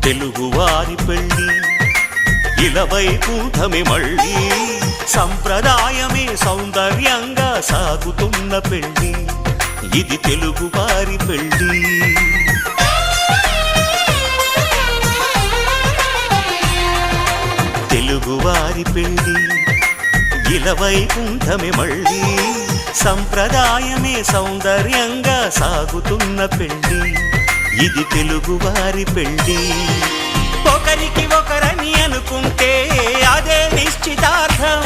తెలుగువారి పెళ్ళి ఇలవైకుంఠమే మళ్ళీ సంప్రదాయమే సౌందర్యంగా సాగుతున్న పెళ్ళి ఇది తెలుగువారి పెళ్ళి తెలుగువారి పెళ్ళి ఇలవైకుంఠమే మళ్ళీ సంప్రదాయమే సౌందర్యంగా సాగుతున్న పెళ్ళి ఇది తెలుగువారి పెళ్ళి ఒకరికి ఒకరని అనుకుంటే అదే నిశ్చితార్థం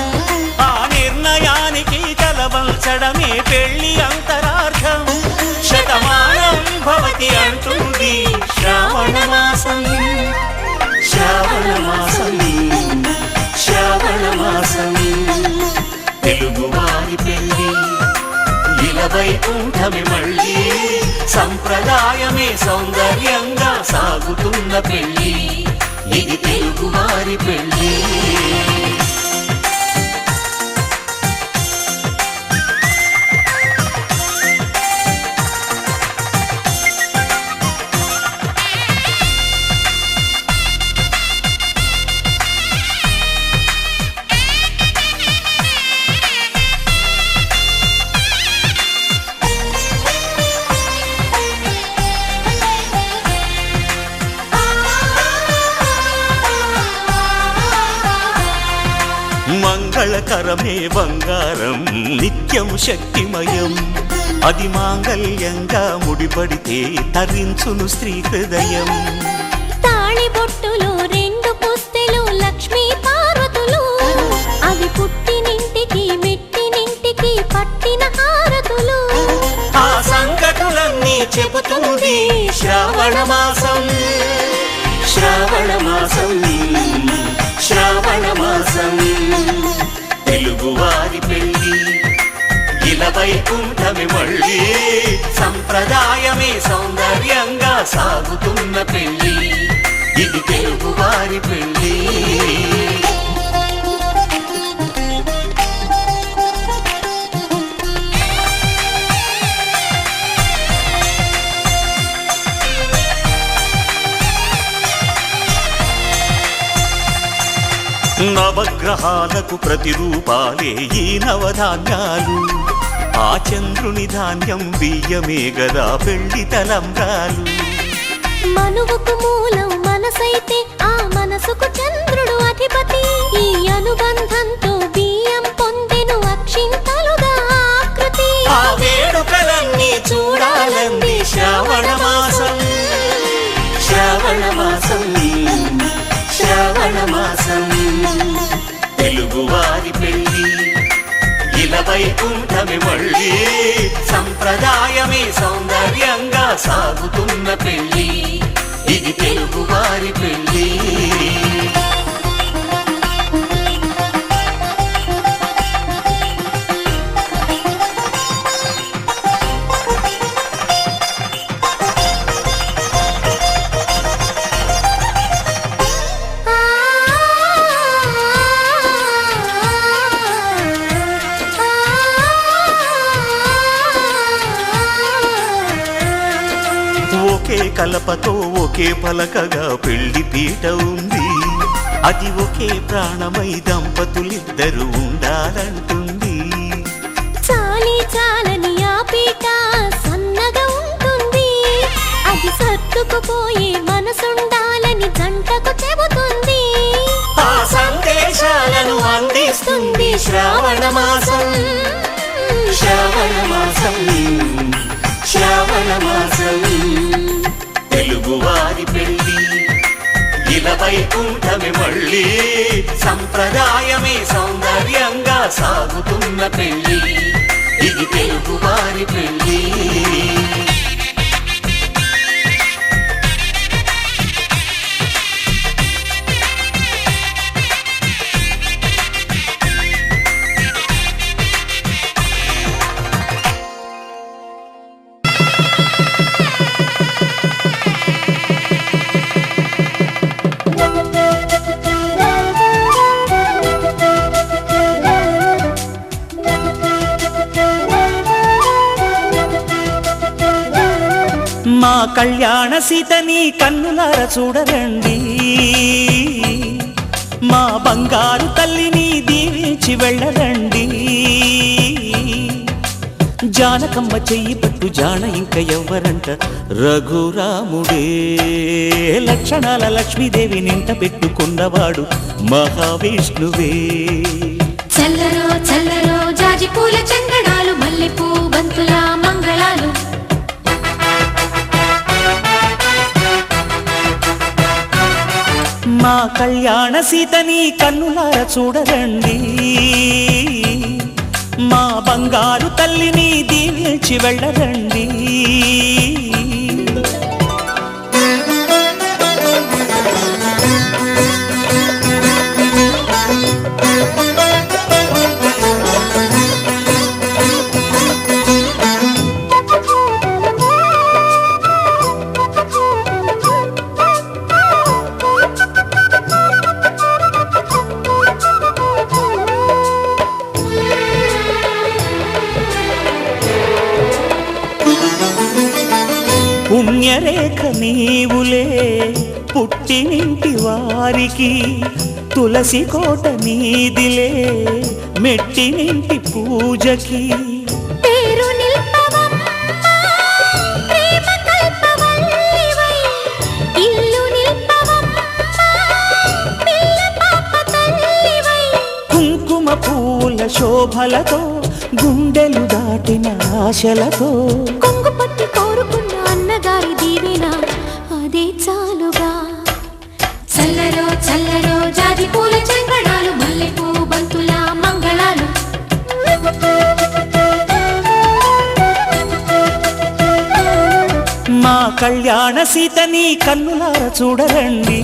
ఆ నిర్ణయానికి తలవంచడమే పెళ్ళి అంతరార్థం శతమానం భవతి అంటుంది శ్రావణ మాసం శ్రావణ మాసం శ్రావణ మాసం తెలుగువారి పెళ్ళి ఇలవైకుంఠమే మళ్ళీ సంప్రదాయమే సౌందర్యంగా సాగుతున్న పెళ్ళి ఇది తెలుగువారి పెళ్ళి మంగళకరమే బంగారం నిత్యం శక్తిమయం అది మాంగళ్యంగా ముడిపడితే తరించును స్త్రీ హృదయం తాళిబొట్టులు రెండు పుస్తెలు లక్ష్మీ పార్వతులు అవి పుట్టినింటికి మెట్టినింటికి పట్టిన హారతులు ఆ సంగతులన్నీ చెబుతుంది శ్రావణ మాసం శ్రావణ మాసం శ్రావణ మాసం తెలుగువారి పెళ్ళి ఇలవైకుంఠమే మళ్ళీ సంప్రదాయమే సౌందర్యంగా సాగుతున్న పెళ్ళి ఇది తెలుగువారి పెళ్ళి నవగ్రహాలకు ప్రతిరూపాలే ఈ నవధాన్యాలు ఆ చంద్రుని ధాన్యం బియ్యమే గదా పెళ్లి తలంబ్రాలు మనువుకు మూలం మనసైతే ఆ మనసుకు చంద్రుడు అధిపతి ఈ అనుబంధంతో బియ్యం పొందెను అక్షింతలుగా ఆకృతి ఆ వేడుకలన్నీ చూడాలంది శ్రావణ మాసం శ్రావణ మాసం శ్రావణ మాసం తెలుగువారి పెళ్ళి ఇలవైకుంఠమే మళ్ళీ సంప్రదాయమే సౌందర్యంగా సాగుతున్న పెళ్ళి ఇది తెలుగువారి పెళ్ళి ఒకే కలపతో ఒకే పలకగా పెళ్లి పీట ఉంది అది ఒకే ప్రాణమై దంపతులిద్దరూ ఉండాలంటుంది చాలి చాలని ఆ పీట సన్నగా ఉంటుంది అది సర్దుకుపోయే మనసుండాలని జంటకు చెబుతుంది ఆ సందేశాలను అందిస్తుంది శ్రావణ మాసం శ్రావణ మాసం శ్రావణ మాసం తెలుగువారి పెళ్ళి ఇలవైకుంఠమే మళ్ళీ సంప్రదాయమే సౌందర్యంగా సాగుతున్న పెళ్ళి ఇది తెలుగువారి పెళ్ళి మా కళ్యాణ సీతని కన్నులార చూడరండి, మా బంగారు తల్లిని దీవించి వెళ్ళరండి. జానకమ్మ చెయ్యి పట్టు జాన ఇంక ఎవ్వరంట, రఘురాముడే లక్షణాల లక్ష్మీదేవి నింట పెట్టుకున్నవాడు మహావిష్ణువే. చల్లరో చల్లరో జాజి పూల చందనాలు, మల్లెపూ బంతుల మంగళాలు. మా కళ్యాణ సీతని కన్నులార చూడరండి, మా బంగారు తల్లిని దీవించి వెళ్ళరండి. పుణ్యరేఖ నీవులే పుట్టినింటి వారికి, తులసి కోట నీదిలే మెట్టినింటి పూజకి. పేరు నిల్పవమ్మా ప్రేమ కల్పవల్లివై, ఇల్లు నిల్పవమ్మా పిల్ల పాప తల్లివై. కుంకుమ పూల శోభలతో గుండెలు దాటిన ఆశలతో, కొంగు పట్టి కోరుకున్న అన్నగారి దీవెన అదే చాలుగా. చల్లరో చల్లరో జాజి పూల చందనాలు, మల్లెపూ బంతుల మంగళాలు. మా కళ్యాణ సీతని కన్నులార చూడరండి,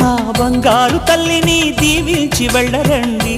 మా బంగారు తల్లిని దీవించి వెళ్ళరండి.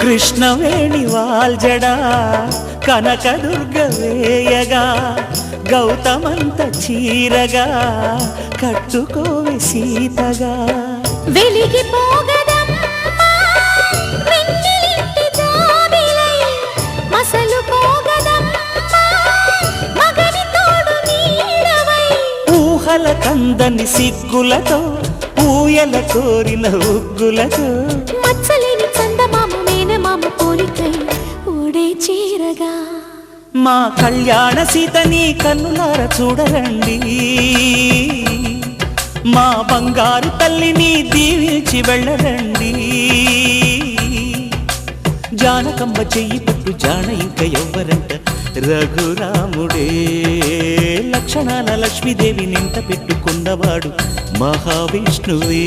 కృష్ణవేణి వాల్జడా కనకదుర్గ వేయగా, గౌతమంత చీరగా కట్టుకోవి సీతగా. వెలిగిపోగదమ్మా వెన్నెలింటి జాబిలై, మసలుపోగదమ్మా మగని తోడు నీడవై. ఊహల కందని సిగ్గులతో ఊయల కోరిన ఉగ్గులతో, మచ్చలేని చందమామ మేనమామ పోలికై ఓడే చీరగా. మా కళ్యాణ సీతని కన్నులార చూడరండి, మా బంగారు తల్లిని దీవించి వెళ్ళరండి. జానకమ్మ చెయ్యి పట్టు జాన ఇంక ఎవ్వరంట, రఘురాముడే లక్షణాల లక్ష్మీదేవి నింట పెట్టుకున్నవాడు మహావిష్ణువే.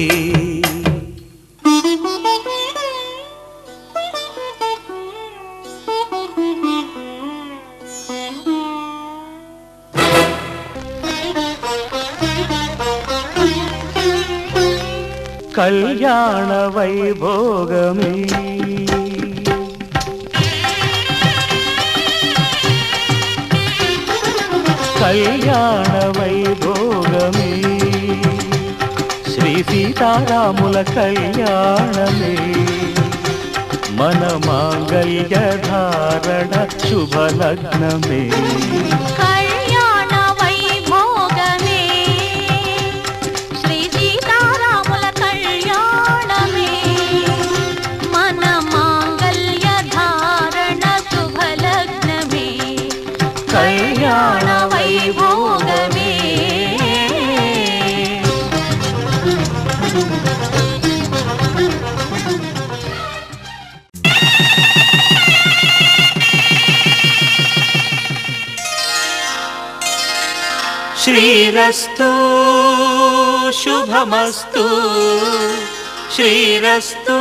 కళ్యాణ వైభోగమే కళ్యాణ వైభోగమే, శ్రీ సీతారాముల కళ్యాణమే. మన మాంగళ్య ధారణ శుభలగ్నమే. కళ్యాణ వైభోగమే, శ్రీ సీతారాముల కళ్యాణమే. మన మాంగళ్య ధారణ శుభలగ్నమే. కళ్యాణ వైభోగమే. శ్రీరస్తు శుభమస్తు, శ్రీరస్తు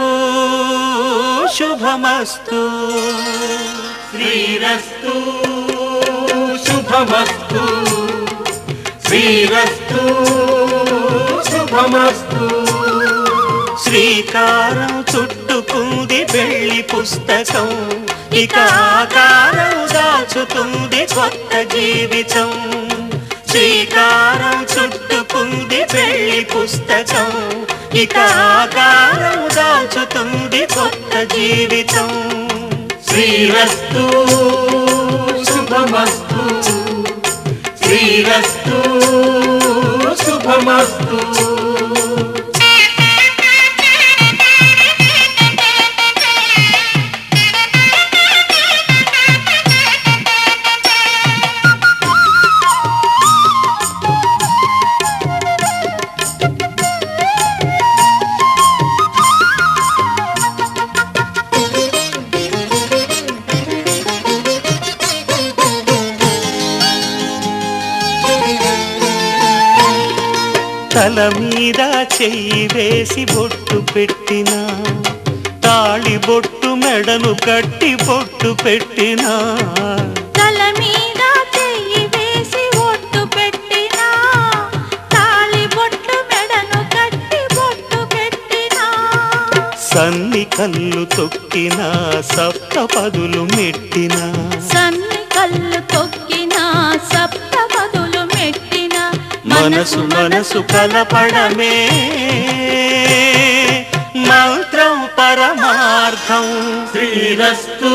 శుభమస్తు. శ్రీరస్తు శుభమస్తు, శ్రీరస్తు శుభమస్తు. శ్రీకారం చుట్టుకుంది పెళ్లి పుస్తకం, ఇక ఆకారం దాచుతుంది కొత్త జీవితం. శ్రీకారం చుట్టుకుంది పెళ్లి పుస్తకం, ఇక ఆకారం దాచుతుంది కొత్త జీవితం. శ్రీరస్తు శుభమస్తు, శ్రీరస్తు శుభమస్తు. తల మీద చెయ్యి వేసి బొట్టు పెట్టినా, తాళి బొట్టు మెడను కట్టి బొట్టు పెట్టినా. తల మీద చెయ్యి వేసి బొట్టు పెట్టినా, తాళి బొట్టు మెడను కట్టి బొట్టు పెట్టినా. సన్ని కళ్ళు తొక్కినా, సప్త పదులు మెట్టినా. సన్ని కళ్ళు తొక్కినా, సప్త పదులు మెట్టినా. మనసు మనసు కలపడమే మంత్రం పరమార్థం. శ్రీరస్తు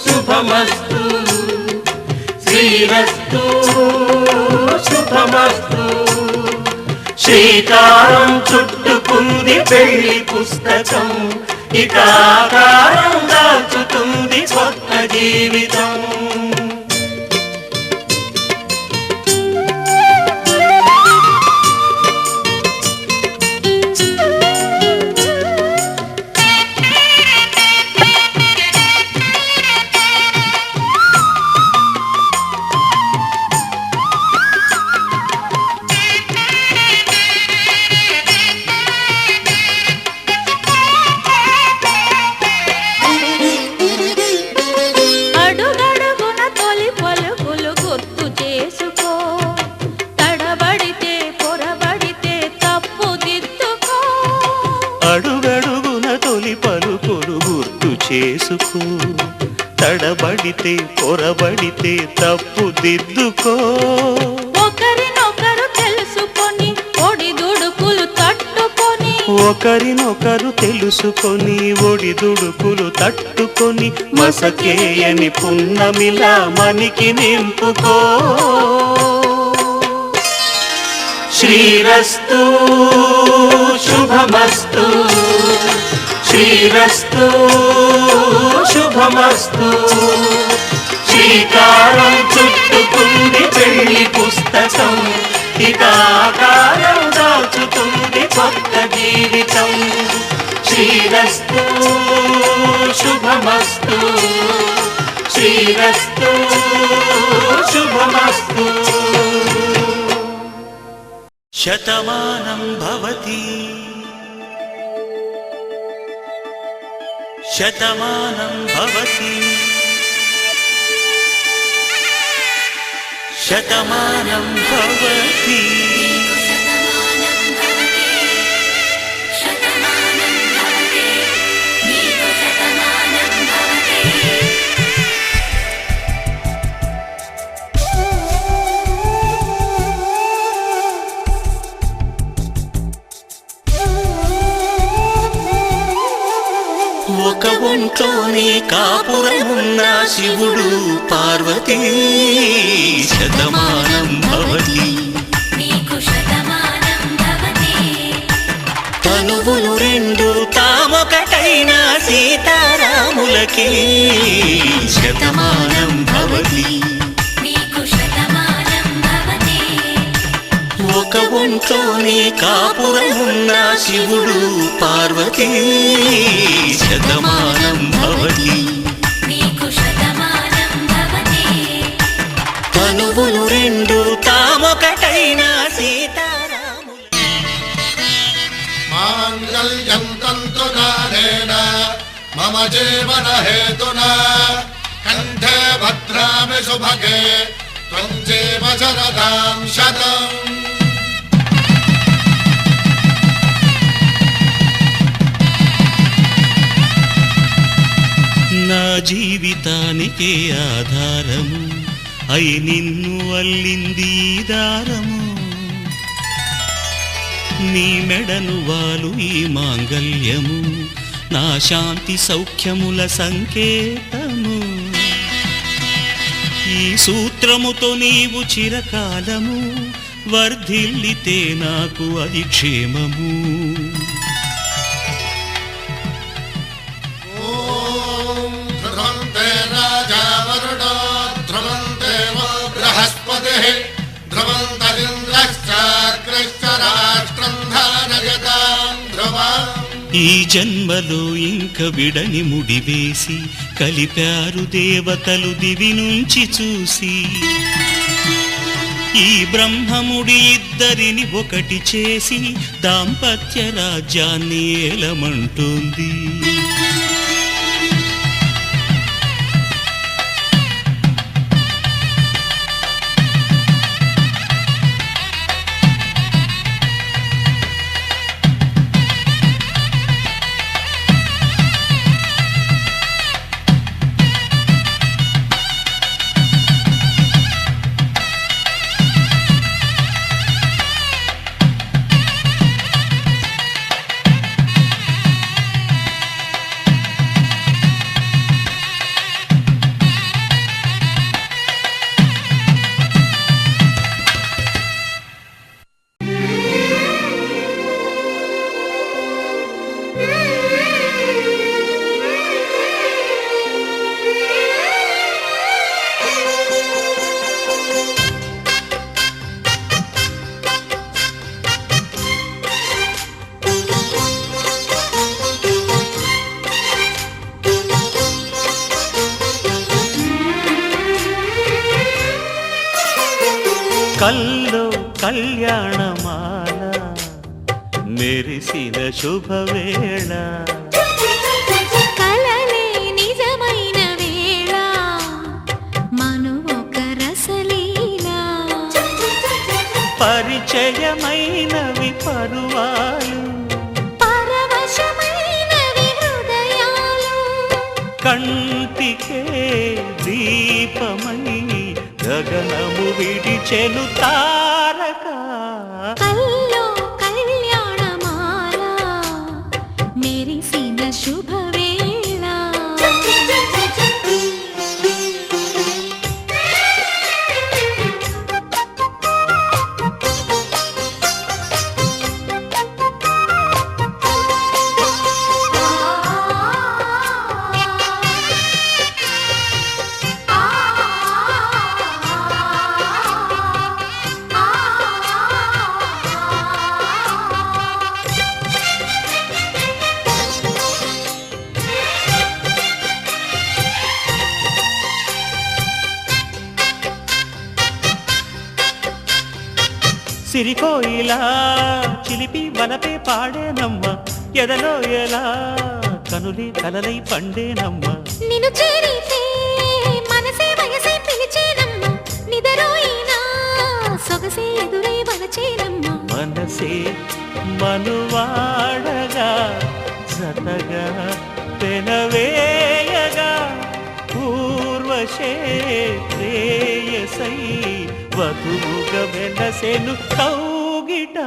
శుభమస్తు, శ్రీరస్తు శుభమస్తు. శ్రీకారం చుట్టుకుంది పెళ్లి పుస్తకం, ఇక ఆకారం దాచుతుంది కొత్త జీవితం. అడుగడుగున తొలి పలుకులు గుర్తు చేసుకో, తడబడితే పొరబడితే తప్పు దిద్దుకో. అడుగడుగున తొలి పలుకులు గుర్తు చేసుకో, తడబడితే పొరబడితే తప్పు దిద్దుకో. ఒకరినొకరు తెలుసుకొని ఒడిదుడుకులు తట్టుకొని, ఒకరినొకరు తెలుసుకొని ఒడిదుడుకులు తట్టుకొని, మసకేయని పున్నమిలా మనికి నింపుకో. శ్రీరస్తు శుభమస్తు, శ్రీరస్తు శుభమస్తు. శ్రీకారం చుట్టుకుంది పెళ్లి పుస్తకం, ఇక ఆకారం దాచుతుంది కొత్త జీవితం. శ్రీరస్తు శుభమస్తు, శ్రీరస్తు శుభమస్తు. శతమానం భవతి, శతమానం భవతి, శతమానం భవతి. ఒక ఒంట్లోనే కాపురమున్న శివుడు పార్వతీ, శతమానం భవతి. తనువులు రెండు తామొకటైన సీతారాములకి, శతమానం భవతి. ఒక ఒంట్లోనే కాపురమున్న శివుడు పార్వతీ, శతమానం భవతి. తనువులు రెండు తామొకటైన సీతారాములు. మాంగళ్యం తంతునానేన मम जीवन हेतुना कंठे भद्रामि शुभगे त्वं जीव शरदां शतम्। నా జీవితానికే ఆధారము అయి నిన్ను అల్లింది దారము నీ మెడను వాలు ఈ మాంగల్యము నా శాంతి సౌఖ్యముల సంకేతము ఈ సూత్రముతో నీవు చిరకాలము వర్ధిల్లితే నాకు అది క్షేమము ఈ జన్మలో ఇంక విడని ముడివేసి కలిపారు దేవతలు దివి నుంచి చూసి ఈ బ్రహ్మముడి ఇద్దరిని ఒకటి చేసి దాంపత్య రాజ్యాన్ని ఏలమంటోంది కల్లో కళ్యాణమాల మెరిసిన శుభవేళ కలలే నిజమైన వేళ మను ఒక రసలీలా పరిచయమైనవి పరువాలు పరవశమైనవి హృదయాలు కంటికే దీపమై గగనము విడిచెను తారక కల్లో కళ్యాణమాల మెరిసిన శుభవేళ సిరికోయిలా చిలిపి వలపే పాడేనమ్మ ఎదలో ఎలా కనులి కలలై పండేనమ్మ నిన్ను చేరితే మనసే వయసే పిలిచేనమ్మ నిదరోయినా సొగసే ఎదురై వలచేనమ్మ మనసే మనువాడగా జతగా పెనవేయగా పూర్వశే ప్రేయసై వధువుగా వెలసెను కౌగిట